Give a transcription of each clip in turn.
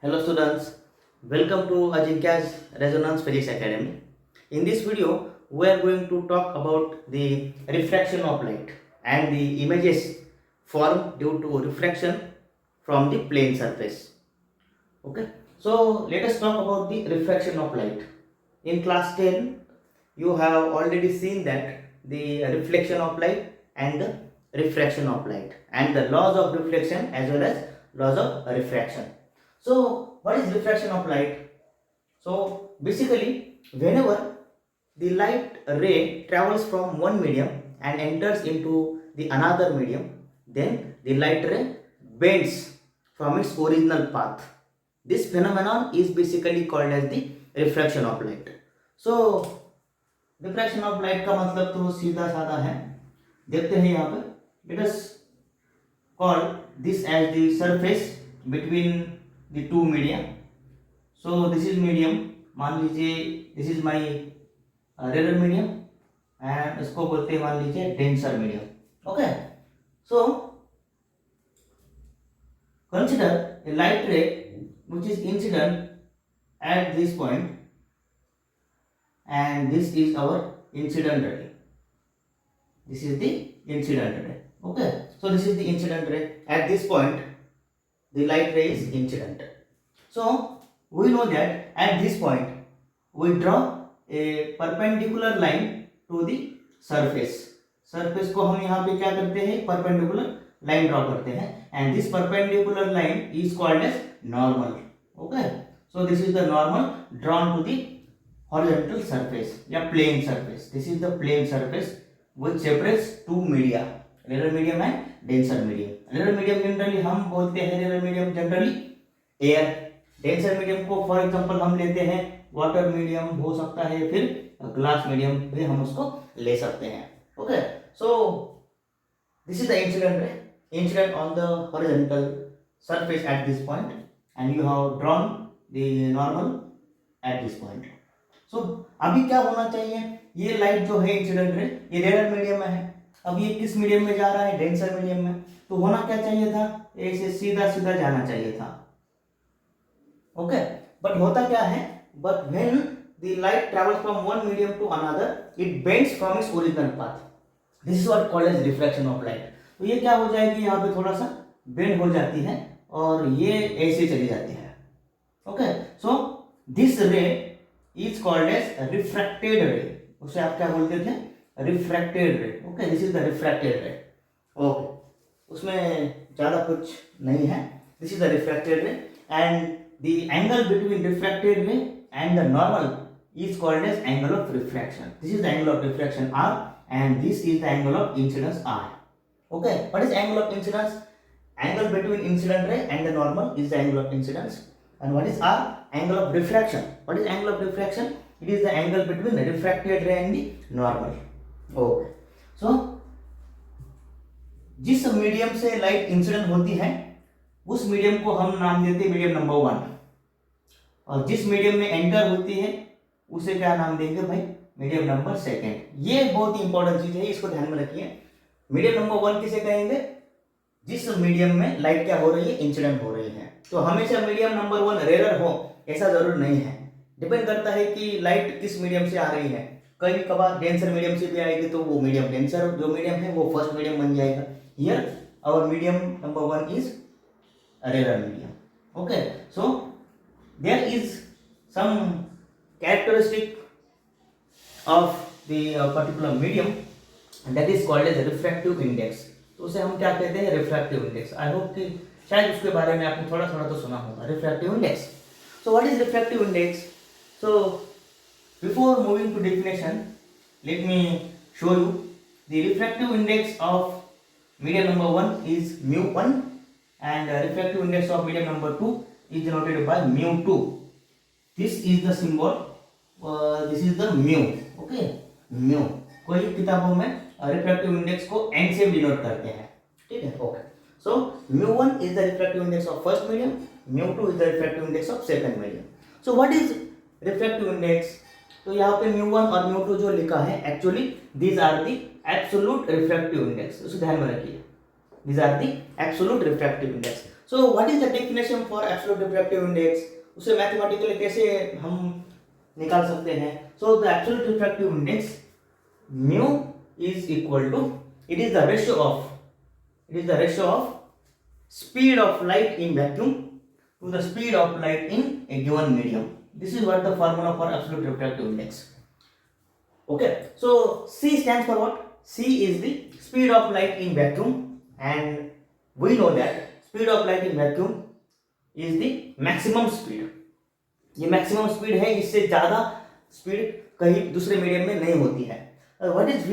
Hello students, welcome to Ajinkya's Resonance Physics Academy. In this video, we are going to talk about the refraction of light and the images formed due to refraction from the plane surface. Okay, so let us talk about the refraction of light. In class 10, you have already seen that the reflection of light and the refraction of light and the laws of reflection as well as laws of refraction. So, what is refraction of light? So, basically, whenever the light ray travels from one medium and enters into the another medium, then the light ray bends from its original path. This phenomenon is basically called as the refraction of light. So, refraction of light का मतलब तो सीधा साधा है. देखते हैं यहाँ पे. Let us call this as the surface between the two media. So this is medium, मान लीजिए this is my rare medium and इसको बोलते हैं मान लीजिए denser medium. Okay, so consider a light ray which is incident at this point and this is our incident ray. This is the incident ray. Okay, so this is the incident ray. At this point the light ray is incident. So we know that at this point we draw a perpendicular line to the surface. Surface को हम यहाँ पे क्या करते हैं, perpendicular line draw करते हैं and this perpendicular line is called as normal. Okay, so this is the normal drawn to the horizontal surface या plane surface. This is the plane surface which separates two media, rarer medium and denser medium. Rarer medium generally हम बोलते हैं rarer medium generally air. denser medium को for example हम लेते हैं water medium हो सकता है, फिर glass medium भी हम उसको ले सकते हैं. Okay, so this is the incident ray, incident on the horizontal surface at this point and you have drawn the normal at this point. So अभी क्या होना चाहिए, ये लाइट जो है इंसिडेंट रे ये रेयर मीडियम में है, अब ये किस मीडियम में जा रहा है, डेंसर मीडियम में. तो होना क्या चाहिए था, ऐसे सीधा सीधा जाना चाहिए था. ओके, बट होता क्या है, but when the light travels from one medium to another it bends from its original path. This is what called as refraction of light. तो ये क्या हो जाएगी, यहाँ पे थोड़ा सा बेंड हो जाती है और ये ऐसे चली जाती है. Okay, so this ray is called as refracted ray. उसे आप क्या बोलते थे, refracted ray. Okay, this is the refracted ray. Okay, उसमें ज्यादा कुछ नहीं है. This is the refracted ray and the angle between refracted ray and the normal is called as angle of refraction. This is the angle of refraction or and this is the angle of incidence r. Okay, what is angle of incidence? Angle between incident ray and the normal is the angle of incidence. And what is r? Angle of refraction. What is angle of refraction? It is the angle between the refracted ray and the normal. Okay, so जिस medium से light incident होती है उस medium को हम नाम देते हैं मीडियम नंबर 1 और जिस मीडियम में एंटर होती है उसे क्या नाम देंगे भाई, मीडियम नंबर 2. ये बहुत ही इंपॉर्टेंट चीज है, इसको ध्यान में रखिए. मीडियम नंबर 1 किसे कहेंगे, जिस मीडियम में लाइट क्या हो रही है, इंसिडेंट हो रही है. तो हमेशा मीडियम नंबर 1 रेयर हो ऐसा जरूर नहीं है, डिपेंड करता है कि लाइट किस मीडियम से आ रही है. कभी कभार डेंसर मीडियम से भी आएगी तो वो मीडियम डेंसर जो मीडियम है वो फर्स्ट मीडियम बन जाएगा. Here our medium number 1 is rare medium. Okay, so there is some characteristic of the particular medium and that is called as refractive index. तो उसे हम क्या कहते हैं, refractive index. I hope कि शायद उसके बारे में आपने थोड़ा थोड़ा तो सुना होगा, refractive index. So what is refractive index? So before moving to definition, let me show you the refractive index of medium number 1 is mu1 and refractive index of medium number 2 is denoted by mu2. This is the symbol, this is the mu. Okay, mu. कोई किताबों में refractive index को n से denote करते हैं, ठीक है. Okay, so mu1 is the refractive index of first medium, mu2 is the refractive index of second medium. So what is refractive index? तो यहाँ पे mu1 और mu2 जो लिखा है actually these are the absolute refractive index. उसे ध्यान में रखिए, these are the absolute refractive index. So what is the definition for absolute refractive index, उसे मैथमेटिकली कैसे हम निकाल सकते हैं. So the absolute refractive index mu is equal to, it is the ratio of speed of light in vacuum to the speed of light in a given medium. This is what the formula for absolute refractive index. Okay, so C stands for what? C is the speed of light in vacuum, and we know that speed of light in vacuum is the maximum speed. ये maximum speed है, इससे ज़्यादा speed कहीं दूसरे medium में नहीं होती है. What is V?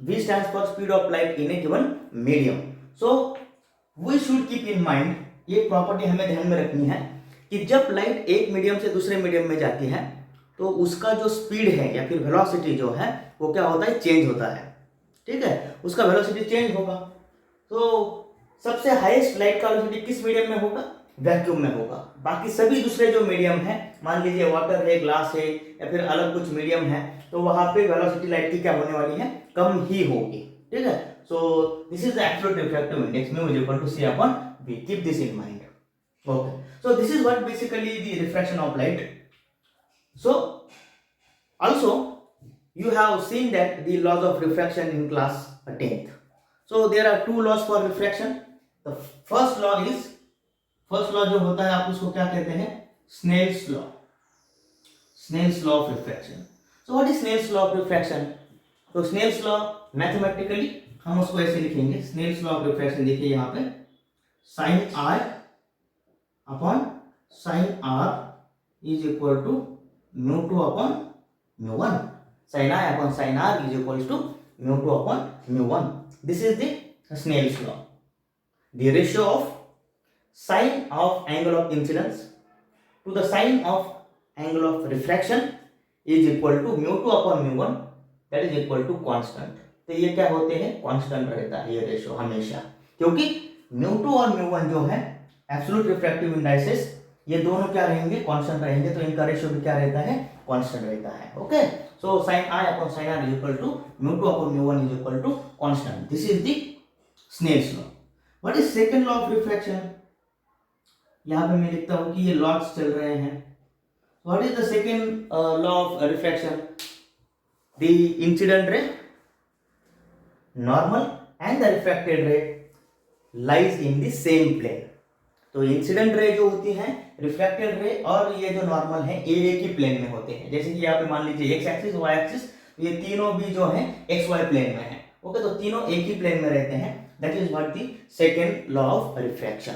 V stands for speed of light in a given medium. So we should keep in mind, ये प्रॉपर्टी हमें ध्यान में रखनी है कि जब लाइट एक मीडियम से दूसरे मीडियम में जाती है तो उसका जो स्पीड है या फिर वेलोसिटी जो है वो क्या होता है, चेंज होता है. ठीक है, उसका वेलोसिटी चेंज होगा. तो सबसे हाईएस्ट लाइट का वेलोसिटी किस मीडियम में होगा? वैक्यूम में होगा. बाकी सभी दूसरे जो मीडियम है, मान लीजिए वाटर है, ग्लास है या फिर अलग कुछ मीडियम है, तो वहां पे वेलोसिटी लाइट की क्या होने वाली है, कम ही होगी. ठीक है, so this is the absolute refractive index mu is equal to c upon v. Keep this in mind. Okay, so this is what basically the refraction of light. So also you have seen that the laws of refraction in class 10th. So there are two laws for refraction. The first law जो होता है आप उसको क्या कहते हैं, Snell's law. Snell's law of refraction. So what is Snell's law of refraction? तो Snell's law mathematically हम उसको ऐसे लिखेंगे. Snell's law of refraction देखिए यहाँ पे, sin I upon sin R is equal to μ2 upon μ1. Sin I upon sin R is equals to μ2 upon μ1. This is the Snell's law. The ratio of sine of angle of incidence to the sine of angle of refraction is equal to μ2 upon μ1, that is equal to constant. तो ये क्या होते हैं, constant रहता है ये ratio हमेशा, क्योंकि μ2 और μ1 जो है एब्सोल्यूट रिफ्रैक्टिव इंडाइसेस, ये दोनों क्या रहेंगे, कांस्टेंट रहेंगे. तो इनका रेशियो भी क्या रहता है, कांस्टेंट रहता है. Okay, so sin I upon sin R is equal to μ2 upon μ1 is equal to constant. This is the Snell's law. What is second law of refraction? यहाँ पे मैं लिखता हूँ कि ये लॉज चल रहे हैं. What is the second law of refraction? The incident ray, normal and the refracted ray lies in the same plane. तो इंसिडेंट रे जो होती हैं, रिफ्रैक्टेड रे और ये जो नॉर्मल है, ये एक ही प्लेन में होते हैं. जैसे कि यहाँ पे मान लीजिए एक्स एक्सिस, वाई एक्सिस, ये तीनों भी जो है एक्स वाई प्लेन में है. ओके, तो तीनों एक ही प्लेन में रहते हैं. That is what the second law of refraction.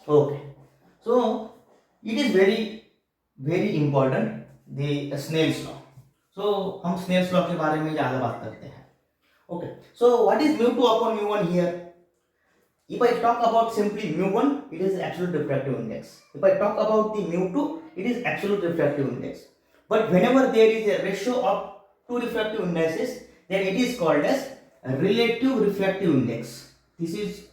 Okay, so it is very very important the Snell's law. So हम स्नेल्स लॉ के बारे में ज़्यादा बात करते हैं. Okay, so what is μ2 upon μ1 here? If I talk about simply μ1, it is absolute refractive index. If I talk about the μ2, it is absolute refractive index. But whenever there is a ratio of two refractive indices, then it is called as relative refractive index. This is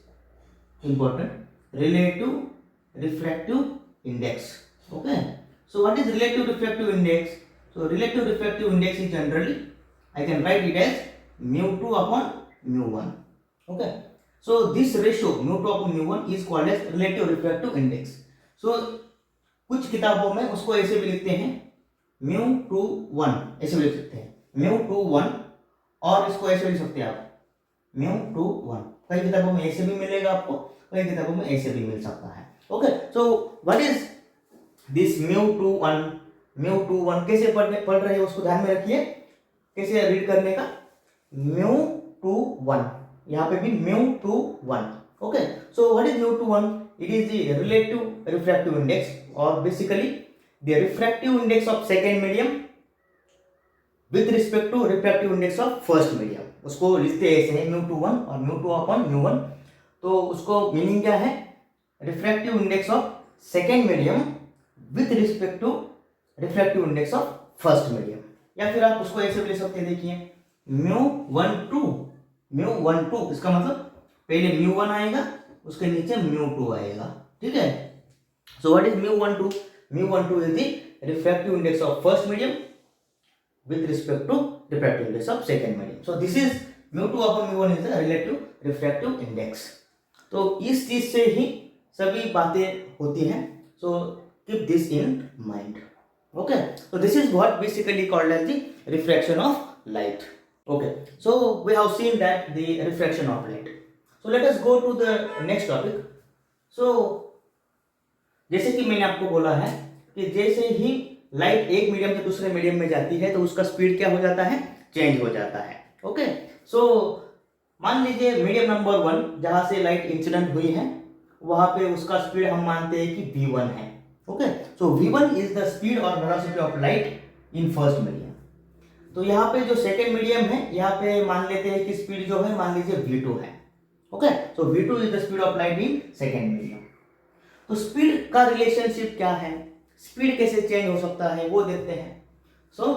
important. Relative refractive index. Okay. So what is relative refractive index? So relative refractive index is generally, I can write it as μ2 upon μ1. Okay. So this ratio μ2 upon μ1 is called as relative refractive index. So कुछ किताबों में उसको ऐसे भी लिखते हैं μ21, ऐसे भी लिख सकते हैं μ21, और इसको ऐसे भी लिख सकते हैं आप μ21. कई किताबों में ऐसे भी मिलेगा आपको, कई किताबों में ऐसे भी मिल सकता है. Okay, so what is this μ21? μ21 कैसे पढ़ रहे हैं उसको ध्यान में रखिए, कैसे रीड करने का. μ21, यहाँ पे भी μ21. Okay, so what is μ21? It is the relative refractive index, और basically the refractive index of second medium with respect to refractive index of first medium. उसको लिखते ऐसे हैं μ21 और μ2 अपॉन μ1. तो उसको मीनिंग क्या है, refractive index of second medium with respect to refractive index of first medium. या फिर आप उसको ऐसे भी लिख सकते हैं, देखिए μ12, इसका मतलब पहले μ1 आएगा, उसके नीचे μ2 आएगा. ठीक है, so what is μ12? μ12 is the refractive index of first medium with respect to refractive index of second medium. So this is μ2 upon μ1 is the relative refractive index. तो इस चीज से ही सभी बातें होती हैं. So keep this in mind. Okay, so this is what basically called as the refraction of light. Okay, so we have seen that the refraction of light. So let us go to the next topic. So जैसे कि मैंने आपको बोला है कि जैसे ही light एक medium से दूसरे मीडियम में जाती है तो उसका स्पीड क्या हो जाता है, चेंज हो जाता है. ओके, सो मान लीजिए मीडियम नंबर 1 जहां से लाइट इंसिडेंट हुई है वहां पे उसका स्पीड हम मानते हैं कि v1 है. Okay, so v1 is the speed और velocity of light in first medium. तो यहाँ पे जो सेकेंड मीडियम है यहाँ पे मान लेते हैं कि स्पीड जो है मान लीजिए v2 है. Okay, so v2 is the speed of light in second medium. तो स्पीड का रिलेशनशिप क्या है, स्पीड कैसे चेंज हो सकता है वो देखते हैं. So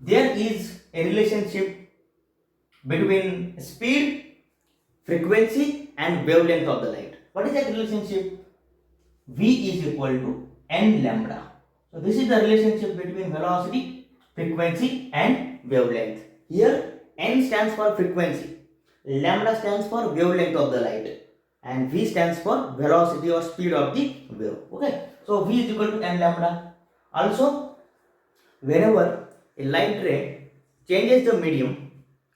there is a relationship between speed, frequency and wavelength of the light. What is that relationship? v is equal to n lambda. So this is the relationship between velocity, frequency and wavelength. Here n stands for frequency, lambda stands for wavelength of the light, and v stands for velocity or speed of the wave. Okay, so v is equal to n lambda. Also, whenever a light ray changes the medium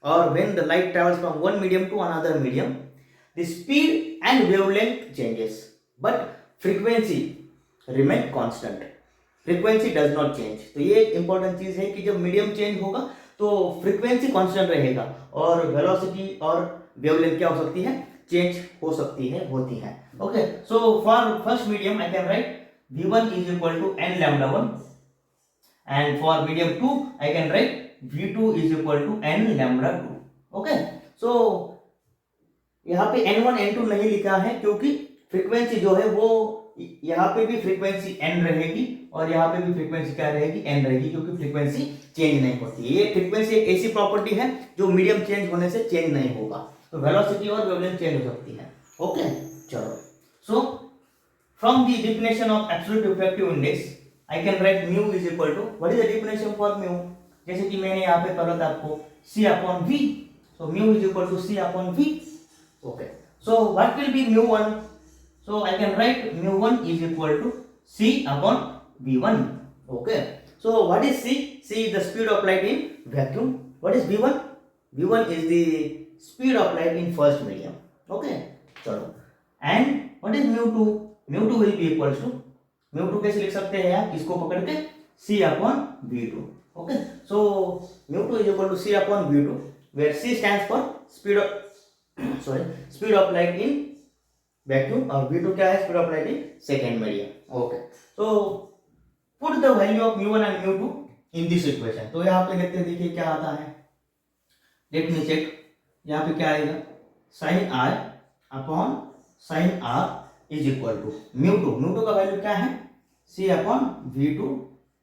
or when the light travels from one medium to another medium, the speed and wavelength changes, but frequency remain constant. Frequency does not change. तो ये एक important चीज है कि जब medium change होगा तो frequency constant रहेगा और वेलोसिटी और वेवलेंथ क्या हो सकती है, चेंज हो सकती है, होती है. Okay, so for first medium I can right v1 is equal to n lambda 1 and for medium 2 I can write v2 is equal to n lambda 2. Okay, so यहाँ पे n1 n2 नहीं लिखा है क्योंकि फ्रीक्वेंसी जो है वो यहाँ पे भी फ्रीक्वेंसी n रहेगी और यहाँ पे भी फ्रीक्वेंसी क्या रहेगी, n रहेगी, क्योंकि फ्रीक्वेंसी चेंज नहीं होती है. ये फ्रीक्वेंसी एक ऐसी प्रॉपर्टी है जो मीडियम चेंज होने से चेंज नहीं होगा. तो वेलोसिटी और वेवलेंथ चेंज हो सकती है. ओके, चलो. So from the definition of absolute refractive index I can write mu is equal to, what is the definition for mu? जैसे कि मैंने यहाँ पे पढ़ा था आपको c upon v. So mu is equal to c upon v. Okay, so what will be mu 1? So I can write mu1 is equal to c upon v1. Okay, so what is c? C is the speed of light in vacuum. What is v1? v1 is the speed of light in first medium. Okay, चलो. And what is mu2? mu2 will be equal to, mu2 कैसे लिख सकते हैं आप, इसको पकड़ के c upon v2. Okay, so mu2 is equal to c upon v2 where c stands for speed of speed of light in vacuum और v2 क्या है, speed of light in second medium. Okay, so put the value of mu1 and mu2 in this equation. तो यहाँ पे देखते हैं, देखिए क्या आता है. Let me check. यहाँ पे क्या आएगा, sin r अपॉन sin r is equal to mu2. mu2 का वैल्यू क्या है, c upon v2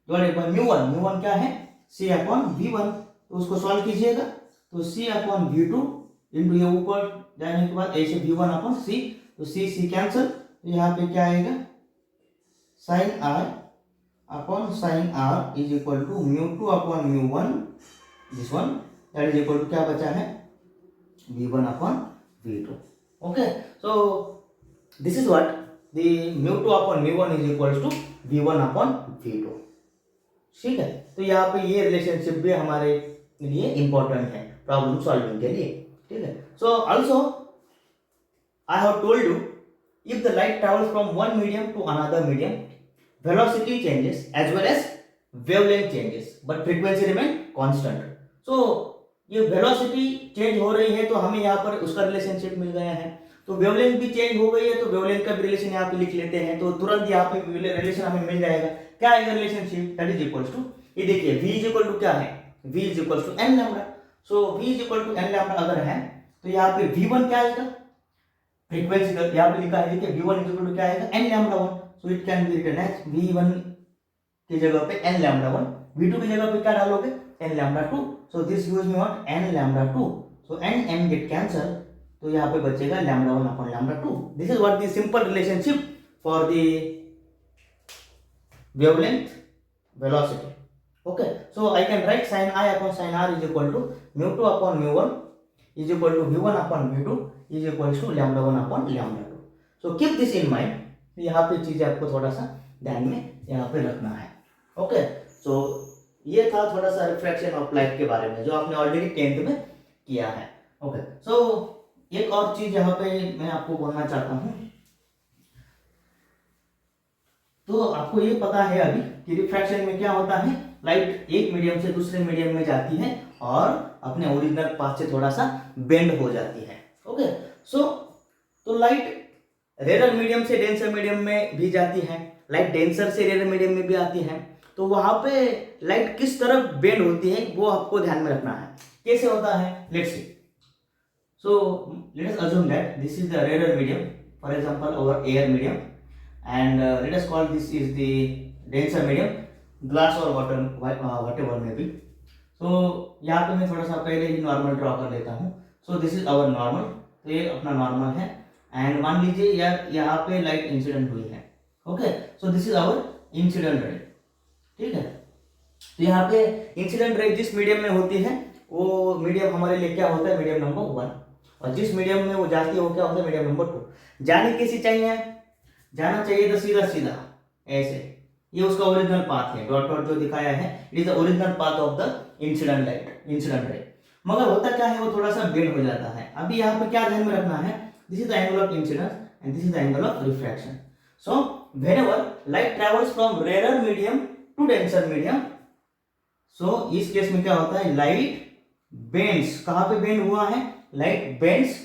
divided by mu1 क्या है, c अपॉन v1. तो उसको सॉल्व कीजिएगा तो c अपॉन v2 इंटू ये ऊपर जाने के बाद ऐसे v1 अपॉन c, तो c कैंसिल. तो यहाँ पे क्या आएगा, sin r अपॉन sin r is equal to mu2 upon mu1, this one that is equal to क्या बचा है, v1 upon v2. Okay, so this is what the mu2 upon mu1 is equal to v1 upon v2. ठीक है, तो यहाँ पे ये relationship भी हमारे लिए इंपॉर्टेंट है प्रॉब्लम सॉल्विंग के लिए. ठीक है, so also I have told you if the light travels from one medium to another medium, velocity changes as well as wavelength changes, but frequency remain constant. So ये velocity change हो रही है तो हमें यहाँ पर उसका रिलेशनशिप मिल गया है. तो वेवलेंथ भी चेंज हो गई है तो वेवलेंथ का भी रिलेशन यहाँ पे लिख लेते हैं. तो तुरंत यहाँ पे रिलेशन हमें मिल जाएगा. क्या आएगा relationship, that is equal to, ये देखिए v इज इक्वल टू क्या है, v is equal to n lambda. So v is equal to n lambda अगर है तो यहाँ पे v1 क्या आएगा, फ्रीक्वेंसी का यहाँ पे लिखा है, देखिए v1 इज इक्वल टू क्या आएगा, n lambda 1. So it can be written as v1 की जगह पे n लैम्डा 1, v2 की जगह पे क्या डालोगे, n lambda 2. So this gives me what, n lambda 2. So n get cancel, तो यहाँ पे बचेगा lambda 1 upon lambda 2. This is what the simple relationship for the wavelength velocity. Okay, so I can write sin I upon sin r is equal to mu2 upon mu1 is equal to v1 upon v2 is equals to lambda 1 upon lambda 2. So keep this in mind, यहाँ पे चीजें आपको थोड़ा सा ध्यान में यहाँ पे रखना है। ओके, सो ये था थोड़ा सा रिफ्रैक्शन ऑफ लाइट के बारे में जो आपने ऑलरेडी 10th में किया है। ओके, सो एक और चीज यहाँ पे मैं आपको बोलना चाहता हूँ। तो आपको ये पता है अभी कि रिफ्रैक्शन में क्या होता है, लाइट एक मीडियम से दूसरे मीडियम में जाती है और अपने ओरिजिनल पाथ से थोड़ा सा बेंड हो जाती है। ओके, सो तो लाइट रेयर मीडियम से डेंसर मीडियम में भी जाती है, लाइट डेंसर से रेयर मीडियम में भी आती है। तो वहां पे लाइट किस तरफ बेंड होती है वो आपको ध्यान में रखना है। कैसे होता है, let's see. So let us assume that this is the rare medium, for example our air medium, and let us call this is the denser medium, glass or water, whatever may be. So यहाँ पे मैं थोड़ा सा पहले ही normal draw कर लेता हूँ। So this is our normal, तो ये अपना नॉर्मल है एंड मान लीजिए यहाँ पे लाइट इंसिडेंट हुई है। Okay, so this is our incident ray, ठीक है। तो यहाँ पे इंसिडेंट रे जिस मीडियम में होती है वो मीडियम हमारे लिए क्या होता है, मीडियम नंबर 1, और जिस मीडियम में वो जाती है वो क्या होता है, मीडियम नंबर 2। जाने कैसी चाहिए, जाना चाहिए तो सीधा सीधा ऐसे, ये उसका ओरिजिनल पाथ है, डॉट डॉट जो दिखाया है it is the original path of the incident light, incident ray. मगर होता क्या है, वो थोड़ा सा बेंड हो जाता है। अभी यहाँ पे क्या ध्यान में रखना है, this is the angle of incidence and this is the angle of refraction. So whenever light travels from rare medium to denser medium, so इस केस में क्या होता है, लाइट बेंड्स, कहाँ पे बेंड हुआ है, light bends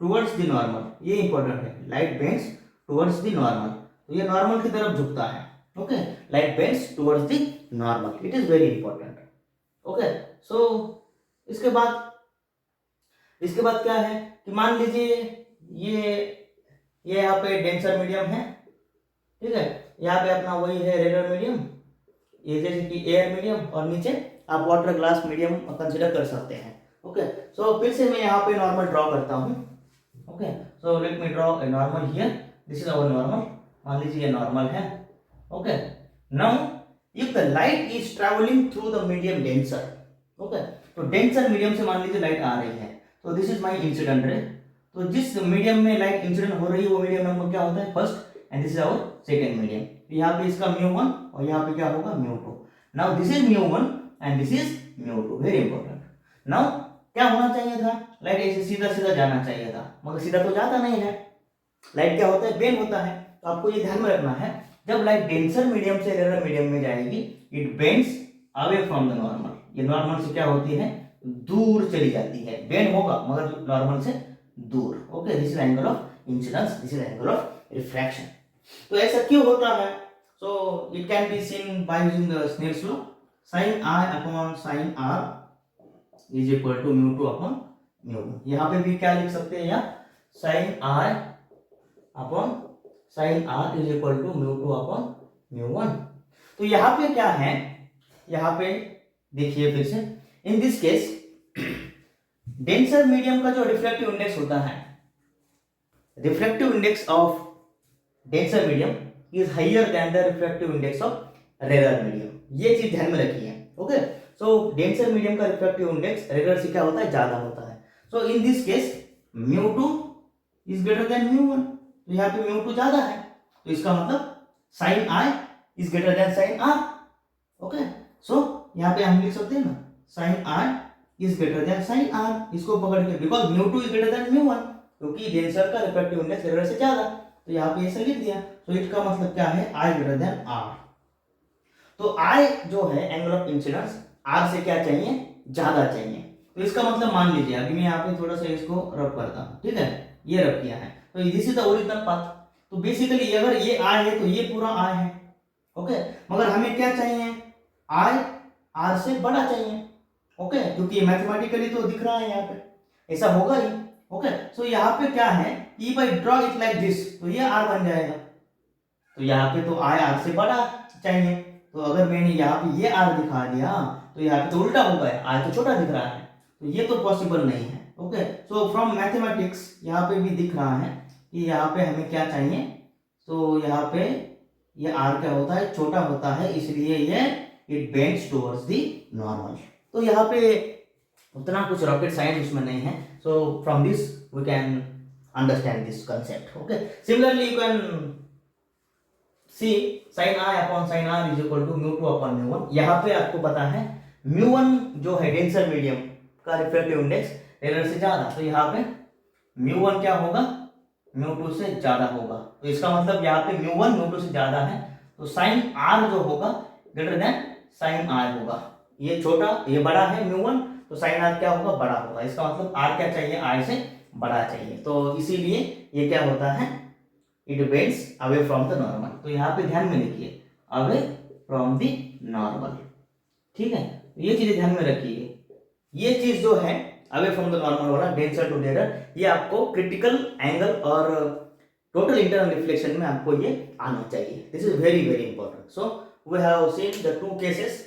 towards the normal, ये इंपॉर्टेंट है, light bends towards the normal, तो ये नॉर्मल की तरफ झुकता है। Okay, light bends towards the normal, it is very important. Okay, so इसके बाद क्या है कि मान लीजिए ये यहाँ पे डेंसर मीडियम है, ठीक है, यहाँ पे अपना वही है रेयर मीडियम, ये जैसे कि एयर मीडियम, और नीचे आप वाटर ग्लास मीडियम कंसिडर कर सकते हैं। ओके, सो फिर से मैं यहाँ पे नॉर्मल ड्रॉ करता हूँ। Okay, so let me draw a normal here, this is our normal, मान लीजिए ये नॉर्मल है। Okay, now if the light is travelling through the medium denser, okay, तो डेंसर मीडियम से मान लीजिए लाइट आ रही है, तो this is my incident ray. तो जिस मीडियम में लाइट इंसिडेंट हो रही है वो मीडियम नंबर क्या होता है, first, and this is our second medium. यहाँ पे इसका μ1 और यहाँ पे क्या होगा, μ2। Now this is μ1 and this is μ2, very important. Now क्या होना चाहिए था, लाइट ऐसे सीधा सीधा जाना चाहिए था, मगर सीधा तो जाता नहीं है, लाइट क्या होता है, बेंड होता है। तो आपको ये ध्यान में रखना है, जब लाइट डेंसर मीडियम से रेयर मीडियम में जाएगी, it bends away from the normal, ये नॉर्मल से क्या होती है, दूर चली जाती है, बेंड होगा मगर नॉर्मल से दूर। Okay, this is angle of incidence, this is angle of refraction. तो ऐसा क्यों होता है, so it can be seen by using the Snell's law, sin I upon sin R is equal to μ2 upon μ1। यहाँ पे भी क्या लिख सकते हैं, या sin I upon sin R is equal to μ2 upon μ1। तो यहाँ पे क्या है, यहाँ पे देखिए फिर से, in this case denser medium का जो रिफ्रैक्टिव इंडेक्स होता है, refractive index of denser medium is higher than the refractive index of rare medium, ये चीज ध्यान में रखिए। ओके, सो डेंसर मीडियम का रिफ्रैक्टिव इंडेक्स रेयर से क्या होता है, ज्यादा होता है। So in this case μ2 is greater than μ1, तो यहाँ पे μ2 ज्यादा है, तो इसका मतलब sin I is greater than sin R। Okay, so यहाँ पे हम लिख सकते हैं ना, sin I is greater than sin R, इसको पकड़ के, बिकॉज μ2 इज ग्रेटर देन μ1, क्योंकि डेंसर का रिफ्रैक्टिव इंडेक्स रेयर से ज्यादा, तो यहाँ पे ऐसे लिख दिया। तो इसका मतलब क्या है, I ग्रेटर देन R। तो I जो है एंगल ऑफ इंसिडेंस R से क्या चाहिए, ज्यादा चाहिए। तो इसका मतलब मान लीजिए, अभी मैं यहाँ पे थोड़ा सा इसको रब करता हूँ, ठीक है, ये रब किया है, तो this is the original path. तो बेसिकली अगर ये I है तो ये पूरा I है। ओके, मगर हमें क्या चाहिए, I R से बड़ा चाहिए। ओके, क्योंकि मैथमेटिकली तो दिख रहा है यहाँ पे, ऐसा होगा ही। ओके, सो यहाँ पे क्या है, if I draw it like this, तो ये R बन जाएगा। तो यहाँ पे तो I R से बड़ा चाहिए, तो अगर मैंने यहाँ पे ये R दिखा दिया तो यहाँ पे तो उल्टा हो गया, I तो छोटा दिख रहा है, तो ये तो पॉसिबल नहीं है। ओके, सो फ्रॉम मैथमेटिक्स यहाँ पे भी दिख रहा है कि यहाँ पे हमें क्या चाहिए, तो यहाँ पे ये R क्या होता है, छोटा होता है, इसलिए ये it bends towards the normal. तो यहाँ पे उतना कुछ रॉकेट साइंस उसमें नहीं है। So from this we can understand this concept. Okay, similarly you can see sin I upon sin R is equal to mu2 upon mu1. यहाँ पे आपको पता है mu1 जो है डेंसर मीडियम का रिफ्रैक्टिव इंडेक्स टेलर से ज्यादा, तो यहाँ पे mu1 क्या होगा, mu2 से ज्यादा होगा। तो इसका मतलब यहाँ पे mu1 mu2 से ज्यादा है, तो sin R जो होगा ग्रेटर देन sin R होगा। ये छोटा ये बड़ा है mu1, तो sin R क्या होगा, बड़ा होगा। इसका मतलब R क्या चाहिए, I से बड़ा चाहिए। तो इसीलिए ये क्या होता है, it bends away from the normal. तो यहाँ पे ध्यान में रखिए, अवे फ्रॉम द नॉर्मल, ठीक है। ये चीजें ध्यान में रखिए। ये चीज जो है अवे फ्रॉम द नॉर्मल वाला डेंसर टू रेयर, ये आपको क्रिटिकल एंगल और टोटल इंटरनल रिफ्लेक्शन में आपको ये आना चाहिए। This is very very important. So we have seen the two cases.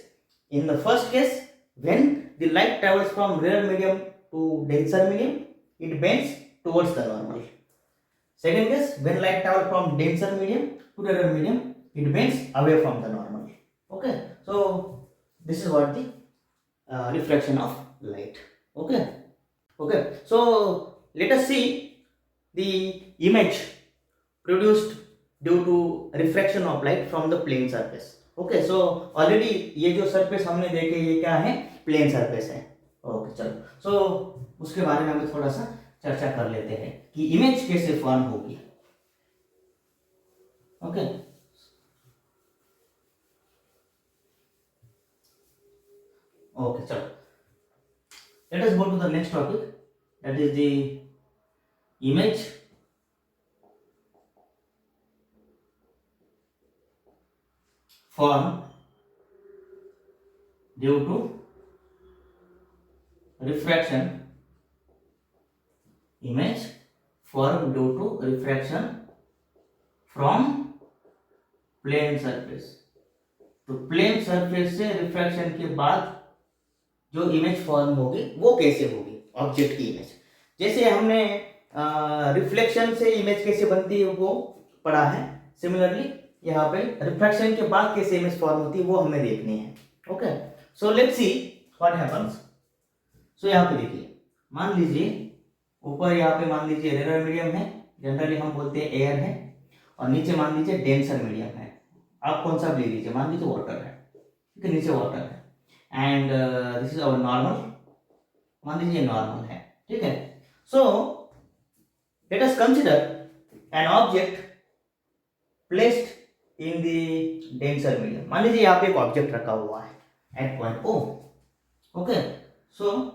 In the first case, when the light travels from rare medium to denser medium, it bends towards the normal. Second case, when light travel from denser medium to rarer medium, it bends away from the normal. Okay, so this is what the refraction of light. Okay, okay. So let us see the image produced due to refraction of light from the plane surface. Okay, so already ये जो surface हमने देखे ये क्या है, plane surface है। Okay, चलो, so उसके बारे में हमें थोड़ा सा चर्चा कर लेते हैं कि इमेज कैसे फॉर्म होगी। ओके, ओके चलो, let us go to the next topic, that is the image form due to refraction, image formed due to refraction from plane surface। तो प्लेन सरफेस से रिफ्रैक्शन के बाद जो इमेज फॉर्म होगी वो कैसे होगी, ऑब्जेक्ट की इमेज। जैसे हमने रिफ्लेक्शन से इमेज कैसे बनती है वो पढ़ा है, सिमिलरली यहाँ पे रिफ्रैक्शन के बाद कैसे इमेज फॉर्म होती है वो हमें देखनी है। Okay, so let's see what happens. So यहाँ पे देखिए, मान लीजिए ऊपर यहाँ पे मान लीजिए रेयर मीडियम है, जनरली हम बोलते हैं एयर है, और नीचे मान लीजिए डेंसर मीडियम है। आप कौन सा ले लीजिए, मान लीजिए वाटर है, ठीक है, नीचे वाटर है, and this is our normal, मान लीजिए नॉर्मल है, ठीक है। So let us consider an object placed in the denser medium. मान लीजिए यहाँ पे एक ऑब्जेक्ट रखा हुआ है at point O. Okay, so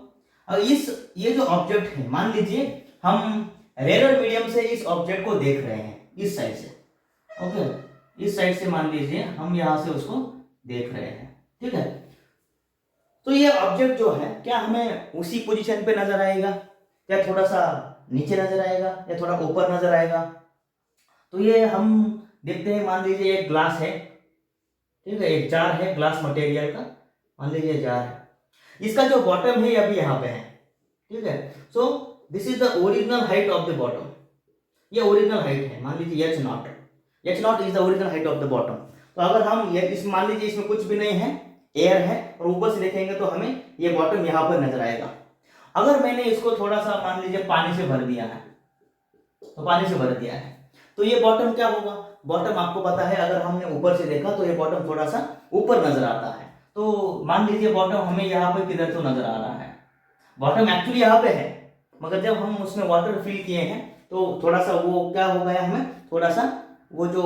ये जो ऑब्जेक्ट है, मान लीजिए हम रेयर मीडियम से इस ऑब्जेक्ट को देख रहे हैं इस साइड से। ओके, इस साइड से मान लीजिए हम यहां से उसको देख रहे हैं, ठीक है। तो ये ऑब्जेक्ट जो है क्या हमें उसी पोजीशन पे नजर आएगा, या थोड़ा सा नीचे नजर आएगा, या थोड़ा ऊपर नजर आएगा? तो ये हम देखते हैं, मान लीजिए एक ग्लास है, ठीक है, एक जार है ग्लास मटेरियल का, मान लीजिए जार है, इसका जो बॉटम है अभी यहाँ पे है, ठीक है। So this is the original height of the bottom, ये ओरिजिनल हाइट है, मान लीजिए H not is the original height of the bottom. तो अगर हम इस मान लीजिए इसमें कुछ भी नहीं है, एयर है, और ऊपर से देखेंगे तो हमें ये बॉटम यहाँ पर नजर आएगा। अगर मैंने इसको थोड़ा सा मान लीजिए पानी से भर दिया है, तो पानी से भर दिया है, तो ये बॉटम क्या होगा, बॉटम आपको पता है अगर हमने ऊपर से देखा तो ये बॉटम थोड़ा सा ऊपर नजर आता है। तो मान लीजिए बॉटम हमें यहाँ पे किधर तो नजर आ रहा है, बॉटम एक्चुअली यहाँ पे है, मगर जब हम उसमें वाटर फिल किए हैं तो थोड़ा सा वो क्या हो गया, हमें थोड़ा सा वो जो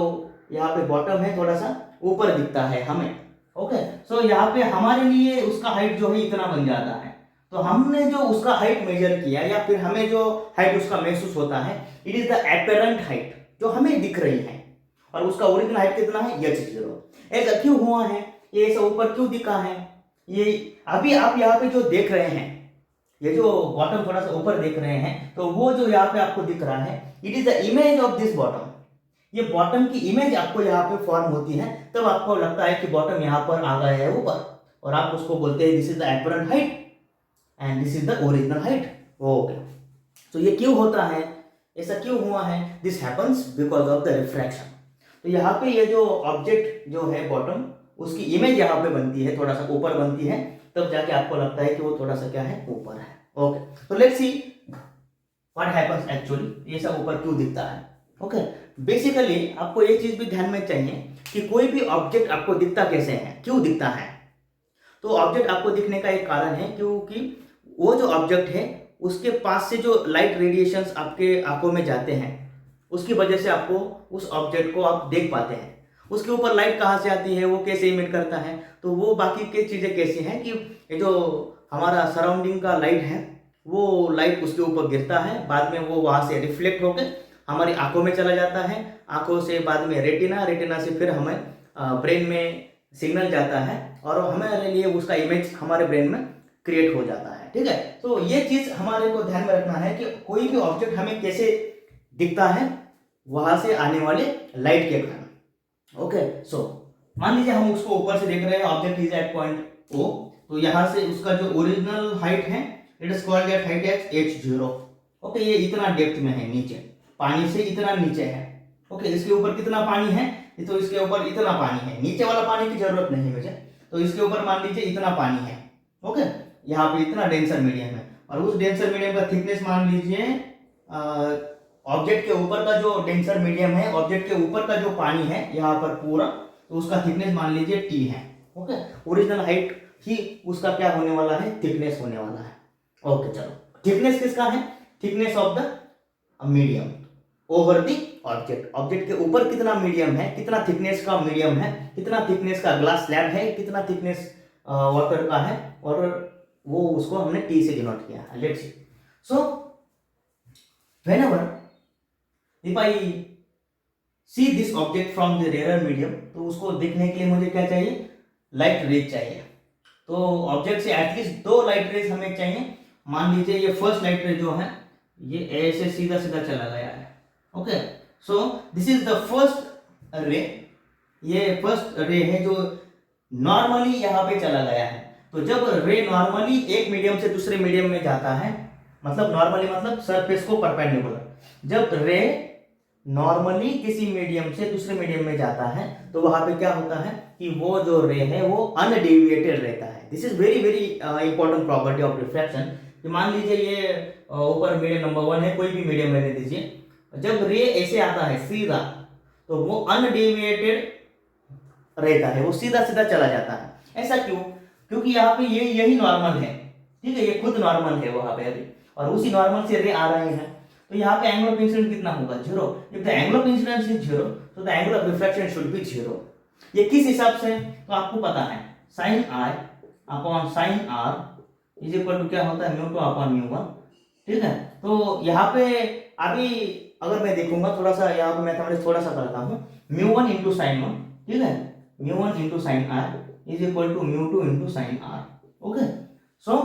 यहाँ पे बॉटम है थोड़ा सा ऊपर दिखता है हमें। ओके, सो यहाँ पे हमारे लिए उसका हाइट जो है इतना बन जाता है। तो हमने जो उसका हाइट मेजर किया, या फिर हमें जो हाइट उसका महसूस होता है, it is the apparent height जो हमें दिख रही है, और उसका ओरिजिनल हाइट कितना है, h0। ऐसा क्यों हुआ है, ये ऐसा ऊपर क्यों दिखा है, ये अभी आप यहाँ पे जो देख रहे हैं, ये जो बॉटम थोड़ा सा ऊपर देख रहे हैं, तो वो जो यहाँ पे आपको दिख रहा है, it is the image of this bottom. ये बॉटम की इमेज आपको यहाँ पे फॉर्म होती है, तब आपको लगता है कि बॉटम यहाँ पर आ गया है ऊपर, और आप उसको बोलते हैं this is the apparent height and this is the original height. Okay, तो ये क्यों होता है, ऐसा क्यों हुआ है, this happens because of the refraction. तो यहाँ पे ये जो ऑब्जेक्ट जो है बॉटम, उसकी इमेज यहाँ पे बनती है, थोड़ा सा ऊपर बनती है, तब जाके आपको लगता है कि वो थोड़ा सा क्या है, ऊपर है। ओके, तो let's see what happens actually, ये सब ऊपर क्यों दिखता है। ओके, बेसिकली आपको ये चीज भी ध्यान में चाहिए कि कोई भी ऑब्जेक्ट आपको दिखता कैसे है, क्यों दिखता है। तो ऑब्जेक्ट आपको दिखने का एक कारण है क्योंकि वो जो ऑब्जेक्ट है उसके पास से जो लाइट रेडिएशंस आपके आंखों में जाते हैं उसकी वजह से आपको उस ऑब्जेक्ट को आप देख पाते हैं। उसके ऊपर लाइट कहाँ से आती है, वो कैसे इमिट करता है, तो वो बाकी की चीज़ें कैसी हैं कि ये जो हमारा सराउंडिंग का लाइट है वो लाइट उसके ऊपर गिरता है, बाद में वो वहाँ से रिफ्लेक्ट होकर हमारी आंखों में चला जाता है, आंखों से बाद में रेटिना, रेटिना से फिर हमें ब्रेन में सिग्नल जाता है और हमारे लिए उसका इमेज हमारे ब्रेन में क्रिएट हो जाता है। ठीक है, तो ये चीज हमारे को ध्यान में रखना है कि कोई भी ऑब्जेक्ट हमें कैसे दिखता है, वहां से आने वाले लाइट के कारण। ओके, सो मान लीजिए हम उसको ऊपर से देख रहे हैं, object is at point O, तो यहाँ से उसका जो ओरिजिनल हाइट है it is called that height as h0। Okay, ये इतना डेप्थ में है, नीचे पानी से इतना नीचे है। ओके, इसके ऊपर कितना पानी है, तो इसके ऊपर इतना पानी है, नीचे वाला पानी की जरूरत नहीं मुझे, तो इसके ऊपर मान लीजिए इतना पानी है। ओके, यहाँ पे इतना डेंसर मीडियम है और उस डेंसर मीडियम का थिकनेस मान लीजिए ऑब्जेक्ट के ऊपर का जो डेंसर मीडियम है, ऑब्जेक्ट के ऊपर का जो पानी है यहाँ पर पूरा, तो उसका थिकनेस मान लीजिए t है। ओके, ओरिजिनल हाइट ही उसका क्या होने वाला है, थिकनेस होने वाला है। ओके, चलो थिकनेस किसका है, thickness of the medium over the object. Object के ऊपर कितना मीडियम है, कितना थिकनेस का मीडियम है, कितना थिकनेस का ग्लास स्लैब है, कितना थिकनेस वाटर का है, और वो उसको हमने टी से डिनोट किया है। Let's see, so whenever if I see this object from the rare medium, तो उसको देखने के लिए मुझे क्या चाहिए, लाइट रेज चाहिए। तो ऑब्जेक्ट से एटलीस्ट 2 लाइट रेज हमें चाहिए। मान लीजिए ये फर्स्ट लाइट रे जो है ये ऐसे सीधा सीधा चला गया है। Okay, so this is the first ray, ये फर्स्ट रे है जो नॉर्मली यहाँ पे चला गया है। तो जब रे नॉर्मली एक मीडियम से दूसरे मीडियम में जाता है, मतलब नॉर्मली मतलब सरफेस को परपेंडिकुलर, जब रे नॉर्मली किसी मीडियम से दूसरे मीडियम में जाता है तो वहां पे क्या होता है कि वो जो रे है वो अनडेविएटेड रहता है। This is very very important property of reflection. मान लीजिए ये ऊपर मीडियम नंबर 1 है, कोई भी मीडियम रहने दीजिए, जब रे ऐसे आता है सीधा तो वो अनडेविएटेड रहता है, वो सीधा सीधा चला जाता है। ऐसा क्यों, क्योंकि यहाँ पे ये यही नॉर्मल है। ठीक है, ये खुद नॉर्मल है वहां पे अभी, और उसी नॉर्मल से रे आ रहे हैं, तो यहाँ पे एंगल ऑफ इंसिडेंस कितना होगा, 0। If the angle of incidence is 0 तो the angle of reflection should be 0। ये किस हिसाब से, तो आपको पता है sin i upon sin r is equal to क्या होता है, μ2 अपॉन μ1। ठीक है, तो यहाँ पे अभी अगर मैं देखूंगा थोड़ा सा, यहाँ पे मैथमेटिक्स थोड़ा सा करता हूँ, μ1 इंटू साइन 1, ठीक है, μ1 into sine r is equal to μ2 into sine r। Okay, so